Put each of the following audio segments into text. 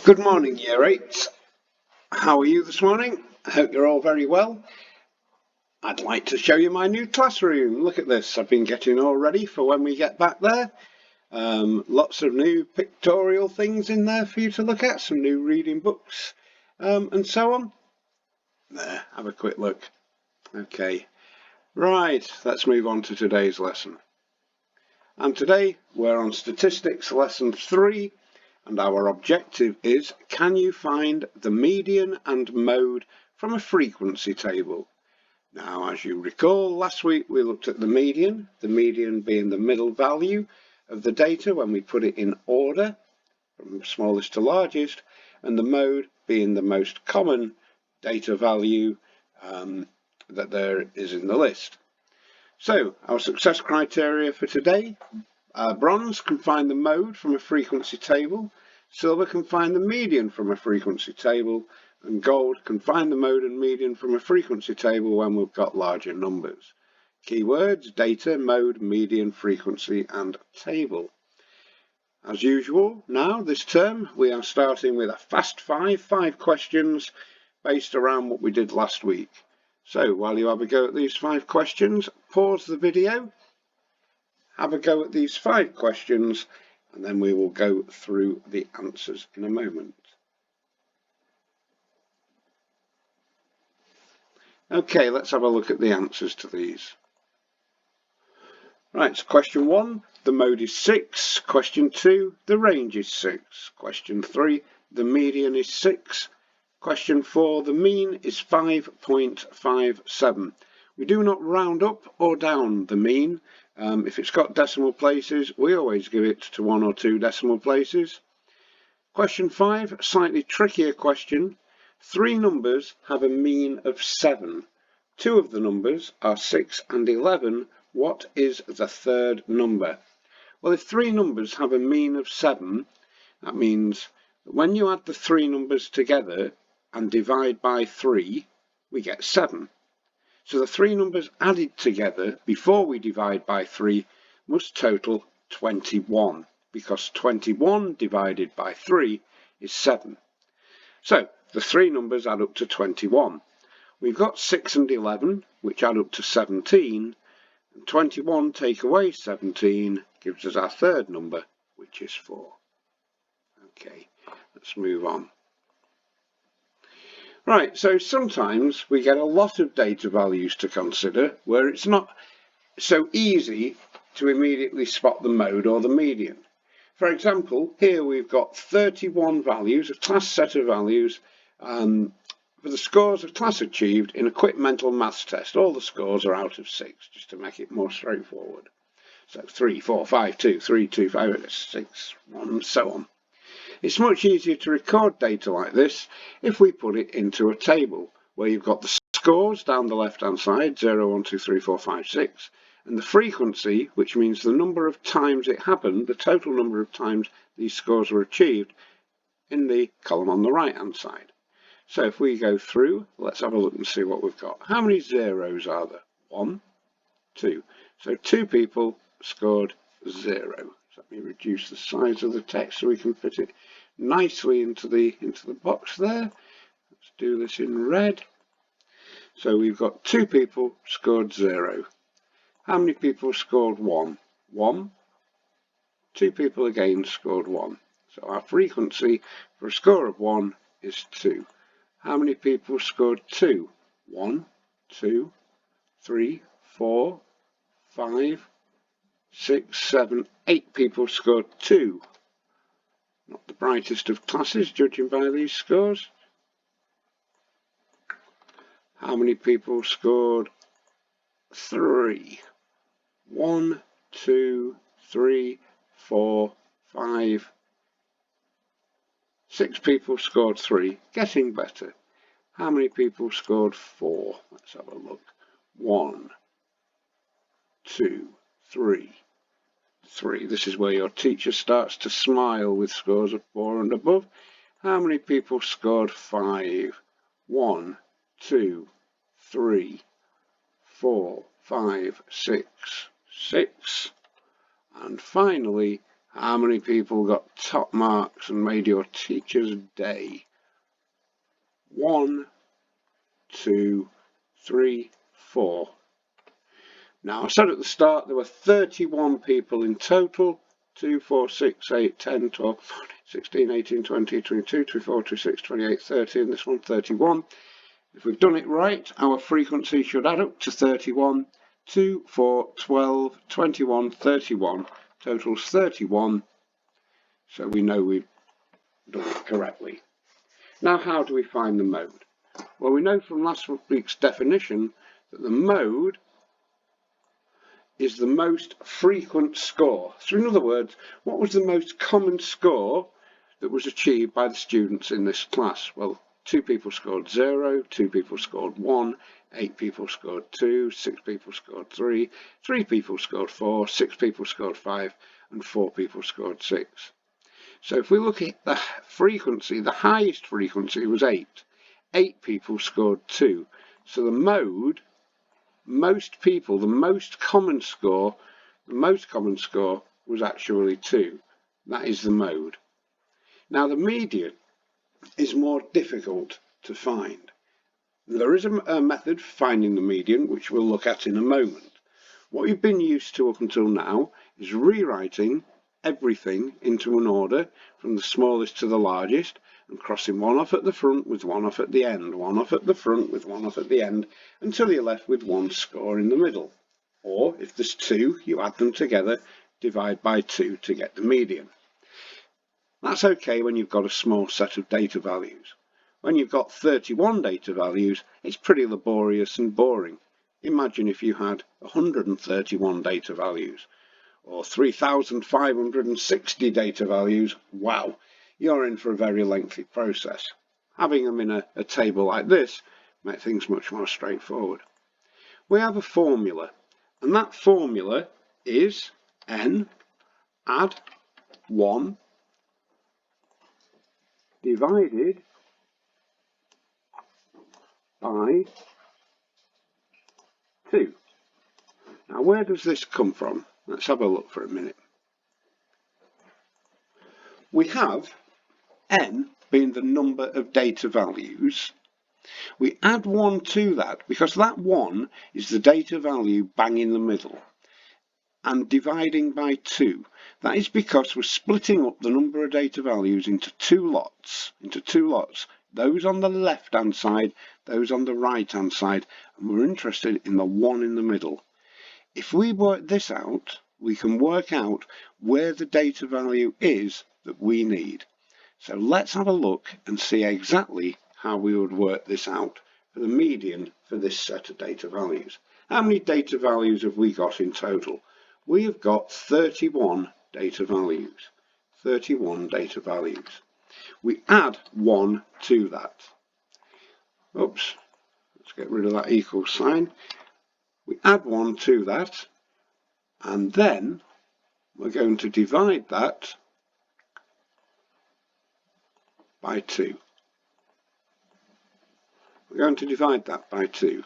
Good morning, Year 8s. How are you this morning? I hope you're all very well. I'd like to show you my new classroom. Look at this. I've been getting all ready for when we get back there. Lots of new pictorial things in there for you to look at, some new reading books and so on. There, have a quick look. Okay, right, let's move on to today's lesson. And today we're on Statistics Lesson 3. And our objective is, can you find the median and mode from a frequency table? Now, as you recall, last week we looked at the median being the middle value of the data when we put it in order, from smallest to largest, and the mode being the most common data value that there is in the list. So, our success criteria for today. Bronze can find the mode from a frequency table, silver can find the median from a frequency table, and gold can find the mode and median from a frequency table when we've got larger numbers. Keywords: data, mode, median, frequency, and table. As usual, now this term we are starting with a fast five questions based around what we did last week. So while you have a go at these 5 questions, pause the video, have a go at these 5 questions, and then we will go through the answers in a moment. Okay, let's have a look at the answers to these. Right, so question 1, the mode is 6. Question 2, the range is 6. Question 3, the median is 6. Question 4, the mean is 5.57. We do not round up or down the mean. If it's got decimal places, we always give it to 1 or 2 decimal places. Question 5, slightly trickier question. 3 numbers have a mean of 7. 2 of the numbers are 6 and 11. What is the third number? Well, if 3 numbers have a mean of 7, that means that when you add the 3 numbers together and divide by 3, we get 7. So the 3 numbers added together before we divide by 3 must total 21, because 21 divided by 3 is 7. So the 3 numbers add up to 21. We've got 6 and 11, which add up to 17, and 21 take away 17 gives us our third number, which is 4. Okay, let's move on. Right, so sometimes we get a lot of data values to consider where it's not so easy to immediately spot the mode or the median. For example, here we've got 31 values, a class set of values for the scores of class achieved in a quick mental maths test. All the scores are out of 6, just to make it more straightforward. So 3, 4, 5, 2, 3, 2, 5, 6, 1, and so on. It's much easier to record data like this if we put it into a table where you've got the scores down the left hand side, 0, 1, 2, 3, 4, 5, 6, and the frequency, which means the number of times it happened, the total number of times these scores were achieved, in the column on the right hand side. So if we go through, let's have a look and see what we've got. How many zeros are there? 1, 2. So 2 people scored 0. Let me reduce the size of the text so we can fit it nicely into the box there. Let's do this in red. So we've got 2 people scored 0. How many people scored 1? 1. 2 people again scored 1. So our frequency for a score of 1 is 2. How many people scored 2? 1, 2, 3, 4, 5, 6, 7, 8 people scored 2. Not the brightest of classes, judging by these scores. How many people scored 3? 1, 2, 3, 4, 5, 6 people scored 3. Getting better. How many people scored 4? Let's have a look. 1, 2, 3. 3. This is where your teacher starts to smile with scores of 4 and above. How many people scored 5? 1, 2, 3, 4, 5, 6, 6. And finally, How many people got top marks and made your teacher's day? 1, 2, 3, 4. Now, I said at the start there were 31 people in total. 2, 4, 6, 8, 10, 12, 14, 16, 18, 20, 22, 24, 26, 28, 30, and this one 31. If we've done it right, our frequency should add up to 31. 2, 4, 12, 21, 31. Totals 31. So we know we've done it correctly. Now, how do we find the mode? Well, we know from last week's definition that the mode is the most frequent score. So in other words, what was the most common score that was achieved by the students in this class? Well, 2 people scored 0, 2 people scored 1, 8 people scored 2, 6 people scored 3, 3 people scored 4, 6 people scored 5, and 4 people scored 6. So if we look at the frequency, the highest frequency was 8. 8 people scored 2. So the mode, most people, the most common score was actually 2. That is the mode. Now the median is more difficult to find. There is a method for finding the median, which we'll look at in a moment. What you've been used to up until now is rewriting everything into an order from the smallest to the largest and crossing one off at the front with one off at the end, one off at the front with one off at the end, until you're left with one score in the middle. Or if there's 2, you add them together, divide by 2 to get the median. That's okay when you've got a small set of data values. When you've got 31 data values, it's pretty laborious and boring. Imagine if you had 131 data values or 3,560 data values. Wow, you're in for a very lengthy process. Having them in a table like this makes things much more straightforward. We have a formula, and that formula is n add 1 divided by 2. Now, where does this come from? Let's have a look for a minute. We have n being the number of data values. We add 1 to that because that 1 is the data value bang in the middle, and dividing by 2. That is because we're splitting up the number of data values into two lots. Those on the left-hand side, those on the right-hand side, and we're interested in the 1 in the middle. If we work this out, we can work out where the data value is that we need. So let's have a look and see exactly how we would work this out for the median for this set of data values. How many data values have we got in total? We have got 31 data values. 31 data values. We add 1 to that. Oops, let's get rid of that equal sign. We add 1 to that, and then we're going to divide that by 2. We're going to divide that by 2.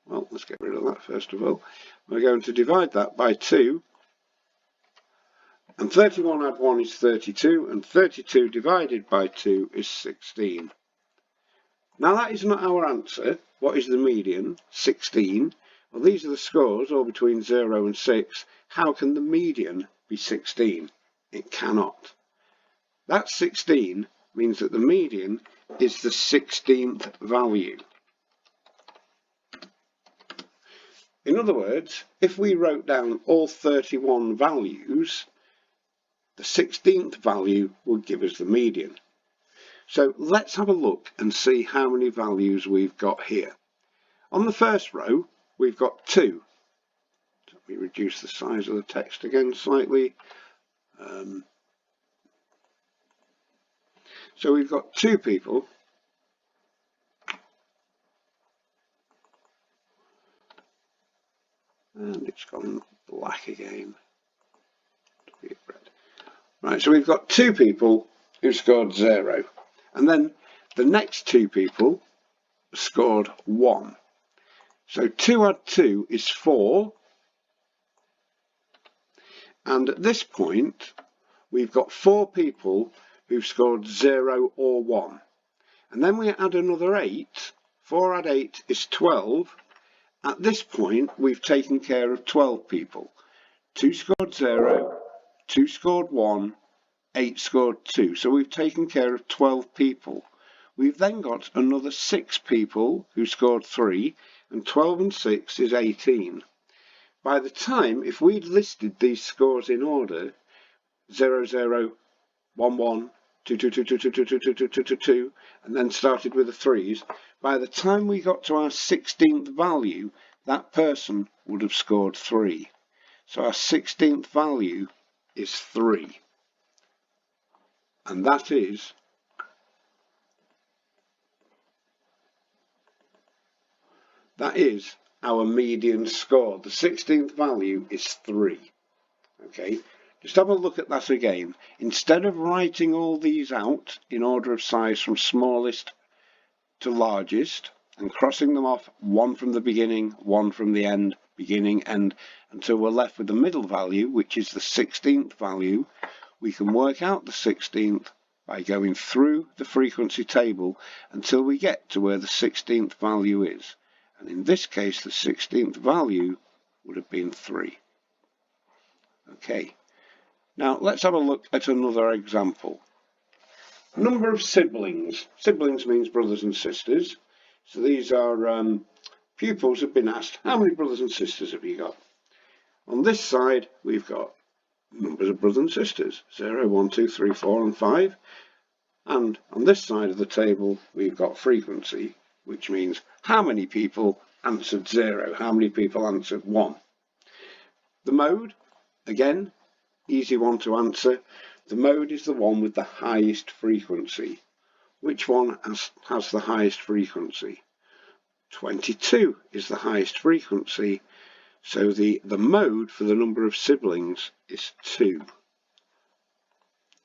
Well, let's get rid of that first of all. We're going to divide that by 2. And 31 add 1 is 32, and 32 divided by 2 is 16. Now that is not our answer. What is the median? 16. Well, these are the scores, all between 0 and 6. How can the median be 16? It cannot. That 16 means that the median is the 16th value. In other words, if we wrote down all 31 values, the 16th value would give us the median. So let's have a look and see how many values we've got here. On the first row, we've got 2. Let me reduce the size of the text again slightly. So we've got 2 people. And it's gone black again. Right, so we've got 2 people who scored 0. And then the next 2 people scored 1. So 2 add 2 is 4. And at this point, we've got 4 people who've scored 0 or 1. And then we add another 8. 4 add 8 is 12. At this point, we've taken care of 12 people. 2 scored 0, 2 scored 1, 8 scored 2. So we've taken care of 12 people. We've then got another 6 people who scored 3, and 12 and 6 is 18. By the time, if we'd listed these scores in order, 0, 0, 1, 1, 2, 2, 2, 2, 2, 2, 2, 2, 2, 2, 2, 2, and then started with the 3s, by the time we got to our 16th value, that person would have scored 3. So our 16th value is 3. And that is our median score. The 16th value is 3. Okay, just have a look at that again. Instead of writing all these out in order of size from smallest to largest and crossing them off, one from the beginning, one from the end, beginning, end, until we're left with the middle value, which is the 16th value, we can work out the 16th by going through the frequency table until we get to where the 16th value is. And in this case, the 16th value would have been 3. Okay, now let's have a look at another example. Number of siblings. Siblings means brothers and sisters. So these are pupils have been asked, how many brothers and sisters have you got? On this side, we've got numbers of brothers and sisters, 0, 1, 2, 3, 4, and 5. And on this side of the table, we've got frequency, which means how many people answered 0, how many people answered 1. The mode, again, easy one to answer. The mode is the one with the highest frequency. Which one has the highest frequency? 22 is the highest frequency. So the mode for the number of siblings is 2,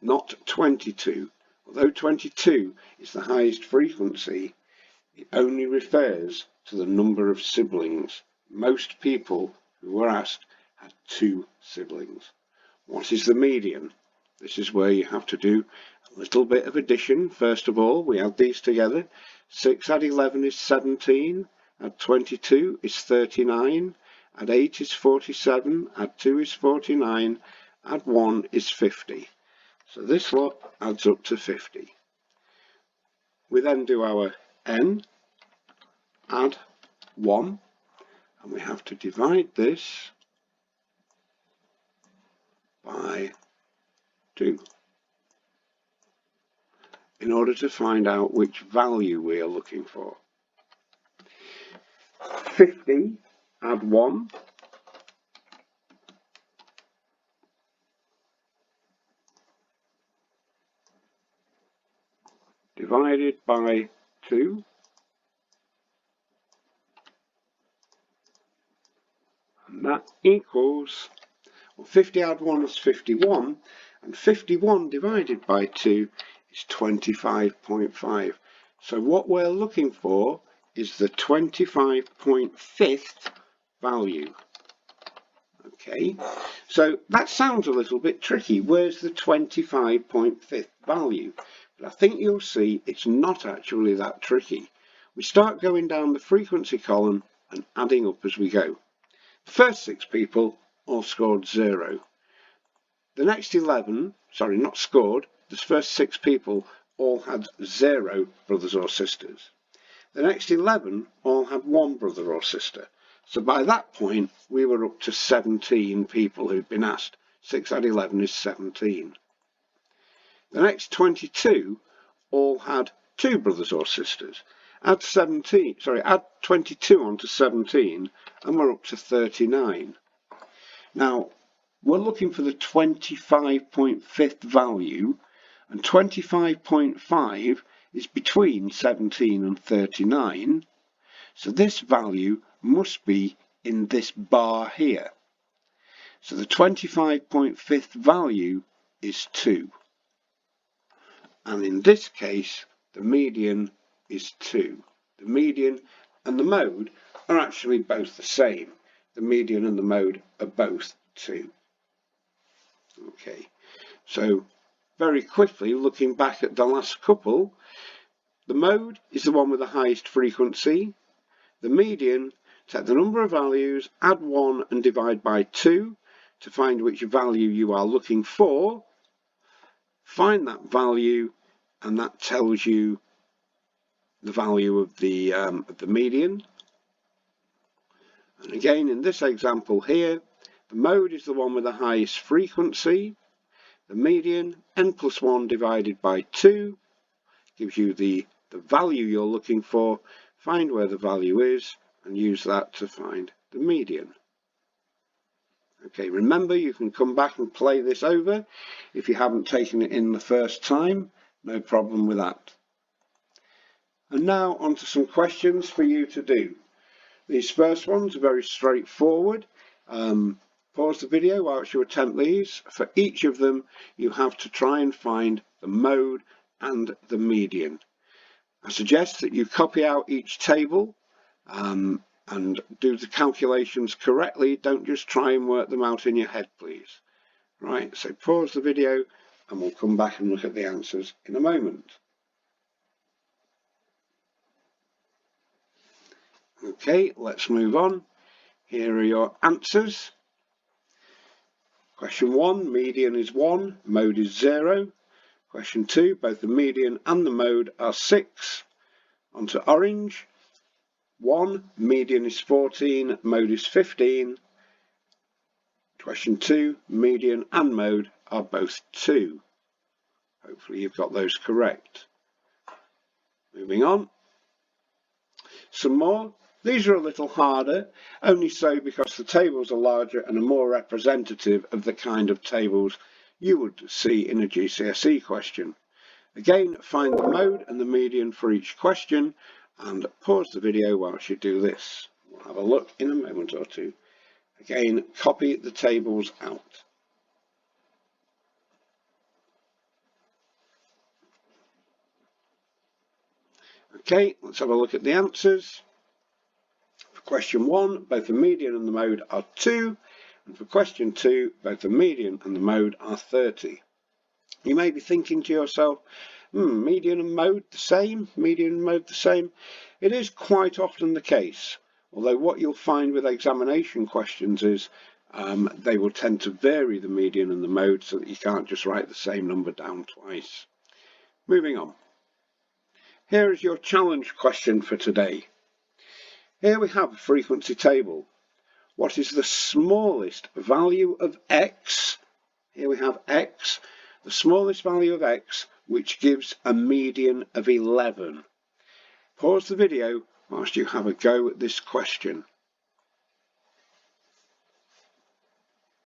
not 22. Although 22 is the highest frequency, it only refers to the number of siblings. Most people who were asked had 2 siblings. What is the median? This is where you have to do a little bit of addition. First of all, we add these together. 6 add 11 is 17, add 22 is 39, add 8 is 47, add 2 is 49, add 1 is 50. So this lot adds up to 50. We then do our n, add 1, and we have to divide this by 2 in order to find out which value we are looking for. 50, add 1, divided by 2, and that equals, well, 50 add 1 is 51, and 51 divided by 2 is 25.5. So what we're looking for is the 25.5th value. Okay, so that sounds a little bit tricky. Where's the 25.5th value? But I think you'll see it's not actually that tricky. We start going down the frequency column and adding up as we go. The first 6 people all scored 0. The next 11, sorry, not scored, the first 6 people all had 0 brothers or sisters. The next 11 all had 1 brother or sister. So by that point, we were up to 17 people who'd been asked. 6 add 11 is 17. The next 22 all had 2 brothers or sisters. Add 22 onto 17, and we're up to 39. Now, we're looking for the 25.5th value, and 25.5 is between 17 and 39. So this value must be in this bar here. So the 25.5th value is 2. And in this case, the median is 2. The median and the mode are actually both the same. The median and the mode are both 2. Okay, so very quickly looking back at the last couple, the mode is the one with the highest frequency. The median, take the number of values, add 1 and divide by 2 to find which value you are looking for. Find that value and that tells you the value of the median. And again, in this example here, the mode is the one with the highest frequency. The median, n+1 divided by 2, gives you the value you're looking for. Find where the value is and use that to find the median. Okay, remember you can come back and play this over if you haven't taken it in the first time, no problem with that. And now on to some questions for you to do. These first ones are very straightforward. Pause the video whilst you attempt these. For each of them, you have to try and find the mode and the median. I suggest that you copy out each table and do the calculations correctly. Don't just try and work them out in your head, please. Right, so pause the video and we'll come back and look at the answers in a moment. Okay, let's move on. Here are your answers. Question 1, median is 1, mode is 0. Question 2, both the median and the mode are 6. On to orange. 1, median is 14, mode is 15. Question 2, median and mode are both 2. Hopefully you've got those correct. Moving on. Some more. These are a little harder, only so because the tables are larger and are more representative of the kind of tables you would see in a GCSE question. Again, find the mode and the median for each question and pause the video whilst you do this. We'll have a look in a moment or two. Again, copy the tables out. Okay, let's have a look at the answers. For question 1, both the median and the mode are 2, and for question 2, both the median and the mode are 30. You may be thinking to yourself, median and mode the same? Median and mode the same? It is quite often the case, although what you'll find with examination questions is they will tend to vary the median and the mode so that you can't just write the same number down twice. Moving on. Here is your challenge question for today. Here we have a frequency table. What is the smallest value of x? Here we have x, the smallest value of x, which gives a median of 11. Pause the video whilst you have a go at this question.